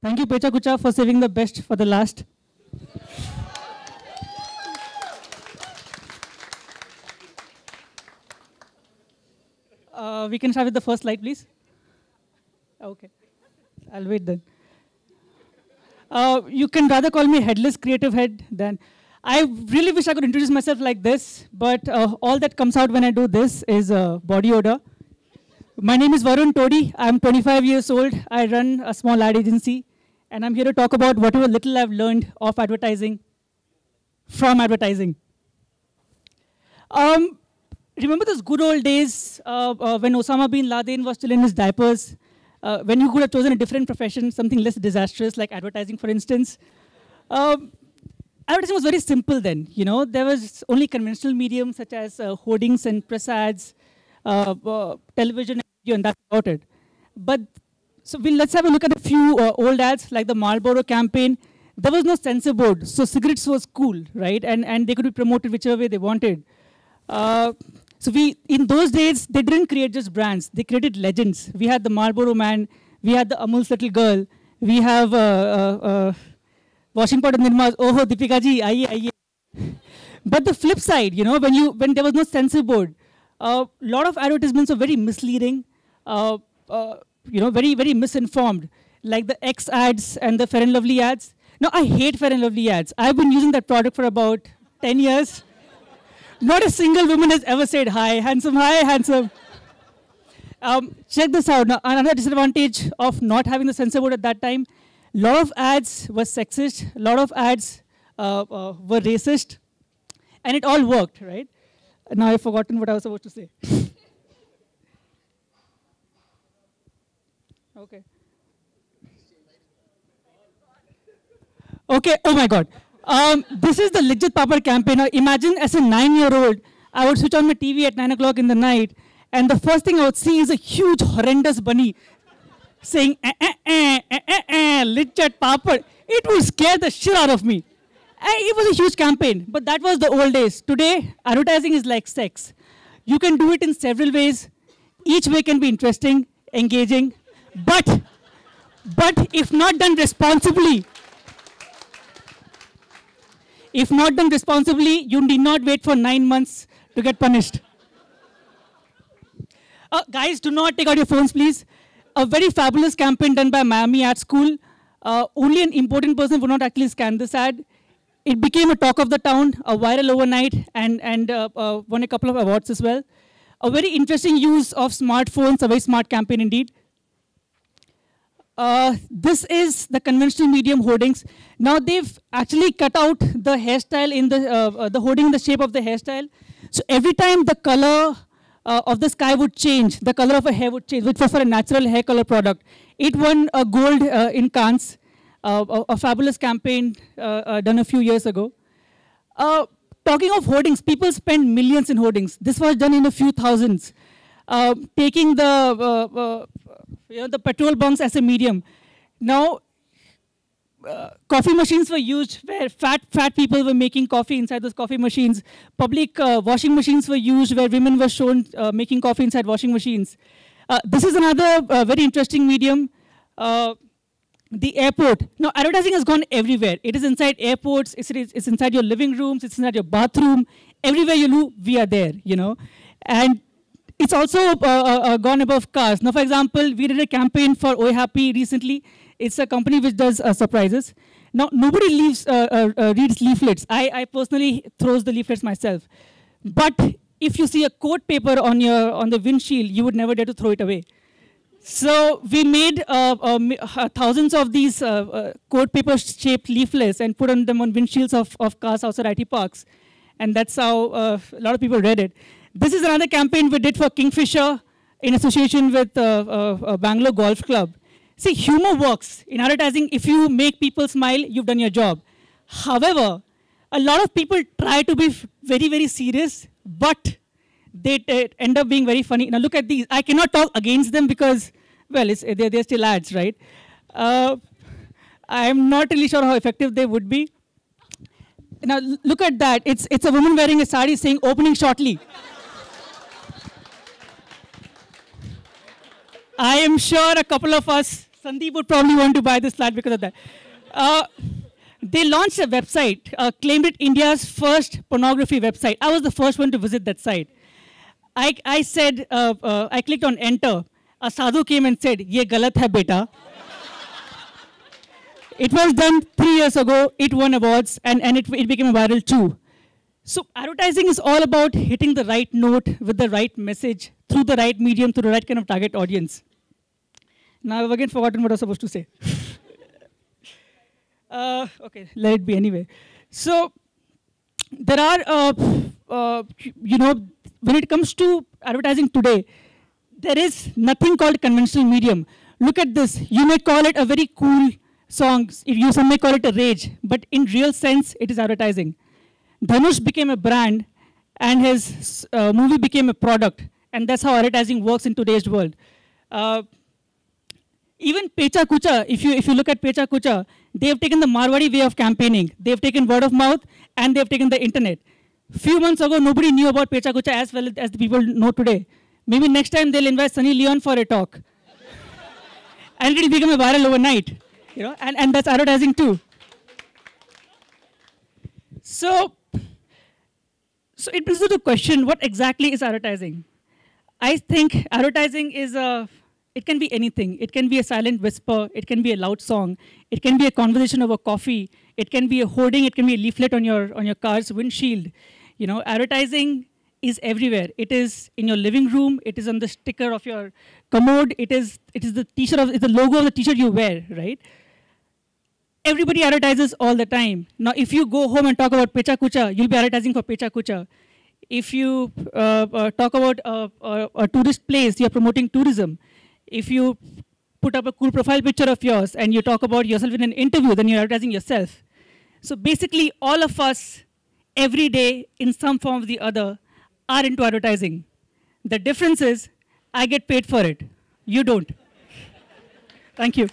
Thank you, Pecha Kucha, for saving the best for the last. We can start with the first slide, please. Okay, I'll wait then. You can rather call me headless creative head than. I really wish I could introduce myself like this, but all that comes out when I do this is body odor. My name is Varun Todi. I'm 25 years old. I run a small ad agency, and I'm here to talk about whatever little I've learned of advertising from advertising. Remember those good old days when Osama bin Laden was still in his diapers, when you could have chosen a different profession, something less disastrous like advertising, for instance. Advertising was very simple then. You know, there was only conventional mediums such as hoardings and press ads, television, and video, and that's about it. But so let's have a look at a few old ads like the Marlboro campaign. There was no censor board, so cigarettes was cool, right? And they could be promoted whichever way they wanted. So in those days, they didn't create just brands. They created legends. We had the Marlboro Man. We had the Amul's little girl. We have washing powder Nirma's, oh, Deepika ji, aiye, aiye. But the flip side, you know, when there was no censor board, a lot of advertisements were very misleading, you know, very, very misinformed, like the X ads and the Fair and Lovely ads. No, I hate Fair and Lovely ads. I've been using that product for about 10 years. Not a single woman has ever said, hi, handsome. Check this out. Now, another disadvantage of not having the censor board at that time, a lot of ads were sexist, a lot of ads were racist, and it all worked, right? Now I've forgotten what I was supposed to say. Okay. Okay, oh my God. This is the Lijjat Papad campaign. Now imagine as a 9-year-old, I would switch on my TV at 9 o'clock in the night, and the first thing I would see is a huge, horrendous bunny saying, Lijjat Papad. It would scare the shit out of me. It was a huge campaign, but that was the old days. Today, advertising is like sex. You can do it in several ways. Each way can be interesting, engaging, but if not done responsibly, you need not wait for 9 months to get punished. Guys, do not take out your phones, please. A very fabulous campaign done by Miami Ad School. Only an important person would not actually scan this ad. It became a talk of the town, a viral overnight, and won a couple of awards as well. A very interesting use of smartphones, a very smart campaign indeed. This is the conventional medium hoardings. Now they've actually cut out the hairstyle in the hoarding in the shape of the hairstyle. So every time the color of the sky would change, the color of a hair would change, which was for a natural hair color product. It won a gold in Cannes, a fabulous campaign done a few years ago. Talking of hoardings, people spend millions in hoardings. This was done in a few thousands. Taking the petrol bunks as a medium. Now, coffee machines were used where fat people were making coffee inside those coffee machines. Public washing machines were used where women were shown making coffee inside washing machines. This is another very interesting medium. The airport. Now, advertising has gone everywhere. It is inside airports. It's inside your living rooms. It's inside your bathroom. Everywhere you look, we are there, you know. And it's also gone above cars. Now, for example, we did a campaign for Oi Happy recently. It's a company which does surprises. Now, nobody reads leaflets. I personally throws the leaflets myself. But if you see a coat paper on the windshield, you would never dare to throw it away. So we made thousands of these coat paper-shaped leaflets and put them on windshields of cars outside IT parks. And that's how a lot of people read it. This is another campaign we did for Kingfisher in association with Bangalore Golf Club. See, humor works. In advertising, if you make people smile, you've done your job. However, a lot of people try to be very, very serious, but they end up being very funny. Now look at these. I cannot talk against them because, well, they're still ads, right? I'm not really sure how effective they would be. Now look at that. It's a woman wearing a sari saying opening shortly. I am sure a couple of us Sandeep would probably want to buy this flat because of that. They launched a website, claimed it India's first pornography website. I was the first one to visit that site. I said, I clicked on enter. A sadhu came and said, "Ye galat hai beta." It was done 3 years ago. It won awards, and it became viral too. So advertising is all about hitting the right note with the right message through the right medium, through the right kind of target audience. Now I've again forgotten what I was supposed to say. Okay, let it be anyway. So there are, when it comes to advertising today, there is nothing called conventional medium. Look at this. You may call it a very cool song. Some may call it a rage, but in real sense, it is advertising. Dhanush became a brand, and his movie became a product, and that's how advertising works in today's world. Even Pecha Kucha, if you look at Pecha Kucha, they have taken the Marwadi way of campaigning. They have taken word of mouth, and they have taken the internet. Few months ago, nobody knew about Pecha Kucha as well as the people know today. Maybe next time they'll invite Sunny Leon for a talk. And it'll become a viral overnight. And that's advertising too. So it brings to the question, what exactly is advertising? I think advertising is it can be anything. It can be a silent whisper. It can be a loud song. It can be a conversation over coffee. It can be a hoarding. It can be a leaflet on your car's windshield. Advertising is everywhere. It is in your living room. It is on the sticker of your commode. It is the t-shirt it's the logo of the t-shirt you wear, right? Everybody advertises all the time. Now, if you go home and talk about Pecha Kucha, you'll be advertising for Pecha Kucha. If you talk about a tourist place, you're promoting tourism. If you put up a cool profile picture of yours and you talk about yourself in an interview, then you're advertising yourself. So basically, all of us, every day, in some form or the other, are into advertising. The difference is, I get paid for it. You don't. Thank you.